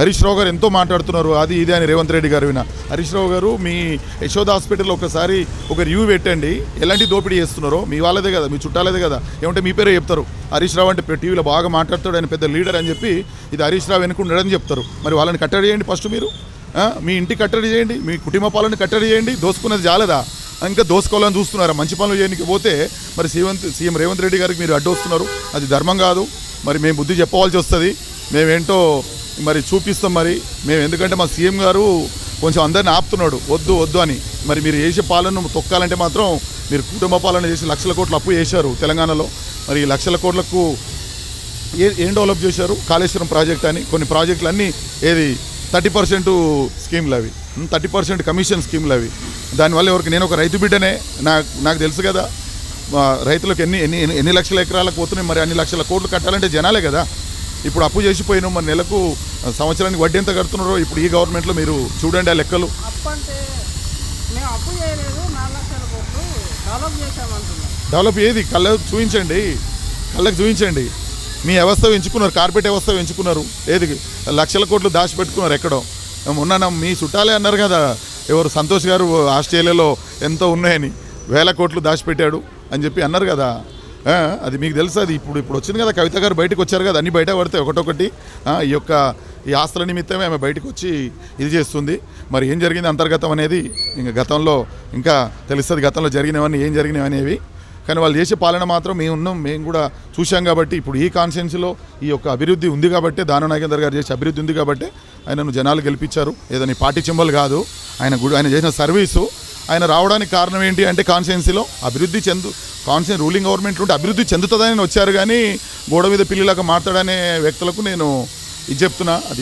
హరీష్ రావు గారు ఎంతో మాట్లాడుతున్నారు అది ఇది అని రేవంత్ రెడ్డి గారు విన హరీష్ రావు గారు మీ యశోద హాస్పిటల్లో ఒకసారి ఒక రివ్యూ పెట్టండి, ఎలాంటి దోపిడీ చేస్తున్నారో. మీ వాళ్ళదే కదా, మీ చుట్టాలదే కదా, ఏమంటే మీ పేరే చెప్తారు. హరీష్ రావు అంటే టీవీలో బాగా మాట్లాడతాడు, ఆయన పెద్ద లీడర్ అని చెప్పి ఇది హరీష్ రావు వెనుకుండడని చెప్తారు. మరి వాళ్ళని కట్టడి చేయండి ఫస్ట్ మీరు, మీ ఇంటి కట్టడి చేయండి, మీ కుటుంబ పాలన కట్టడి చేయండి. దోసుకున్నది చాలదా, ఇంకా దోసుకోవాలని చూస్తున్నారా? మంచి పనులు చేయడానికి పోతే మరి సీఎం రేవంత్ రెడ్డి గారికి మీరు అడ్డు వస్తున్నారు, అది ధర్మం కాదు. మరి మేము బుద్ధి చెప్పవలసి వస్తుంది, మేమేంటో మరి చూపిస్తాం. మరి మేము ఎందుకంటే మా సీఎం గారు కొంచెం అందరిని ఆపుతున్నాడు వద్దు వద్దు అని. మరి మీరు చేసే పాలనను తొక్కాలంటే మాత్రం మీరు కుటుంబ పాలన చేసి లక్షల కోట్లు అప్పు చేశారు తెలంగాణలో. మరి ఈ లక్షల కోట్లకు ఏం డెవలప్ చేశారు? కాళేశ్వరం ప్రాజెక్ట్ అని కొన్ని ప్రాజెక్టులు అన్నీ ఏది 30% స్కీమ్లు అవి, 30% కమిషన్ స్కీమ్లు అవి. దానివల్ల ఎవరికి, నేను ఒక రైతు బిడ్డనే, నాకు తెలుసు కదా రైతులకు ఎన్ని లక్షల ఎకరాలకు పోతున్నాయి. మరి అన్ని లక్షల కోట్లు కట్టాలంటే జనాలే కదా. ఇప్పుడు అప్పు చేసిపోయినాం, మరి నెలకు సంవత్సరానికి వడ్డీ ఎంత కడుతున్నారో ఇప్పుడు ఈ గవర్నమెంట్లో మీరు చూడండి ఆ లెక్కలు. డెవలప్ ఏది కళ్ళకు చూపించండి. మీ వ్యవస్థ ఎంచుకున్నారు, కార్పొరేట్ వ్యవస్థ ఎంచుకున్నారు, ఏది లక్షల కోట్లు దాచిపెట్టుకున్నారు ఎక్కడో. మొన్న మీ చుట్టాలే అన్నారు కదా, ఎవరు సంతోష్ గారు ఆస్ట్రేలియాలో ఎంతో ఉన్నాయని, 1000 కోట్లు దాచిపెట్టాడు అని చెప్పి అన్నారు కదా. అది మీకు తెలుసు. అది ఇప్పుడు వచ్చింది కదా, కవిత గారు బయటకు వచ్చారు కదా, అన్నీ బయట పడితే ఒకటొకటి ఈ ఆస్తుల నిమిత్తమే ఆమె బయటకు వచ్చి ఇది చేస్తుంది. మరి ఏం జరిగింది అంతర్గతం అనేది ఇంకా గతంలో ఇంకా తెలుస్తుంది, గతంలో జరిగినవన్నీ ఏం జరిగినవి అనేవి. కానీ వాళ్ళు చేసే పాలన మాత్రం మేము కూడా చూసాం కాబట్టి ఇప్పుడు ఈ కాన్స్టిట్యున్సీలో ఈ యొక్క అభివృద్ధి ఉంది కాబట్టి, దానం నాగేందర్ గారు చేసే అభివృద్ధి ఉంది కాబట్టి ఆయనను జనాలు గెలిపించారు. ఏదని పార్టీ చింబల్ కాదు, ఆయన చేసిన సర్వీసు. ఆయన రావడానికి కారణం ఏంటి అంటే కాన్స్టిట్యున్సీలో అభివృద్ధి కాన్స్టిట్యున్సీ రూలింగ్ గవర్నమెంట్ ఉంటే అభివృద్ధి చెందుతుందని వచ్చారు. కానీ గోడ మీద పిల్లిలాగా మాట్లాడనే వ్యక్తులకు నేను ఇది చెప్తున్నా. అది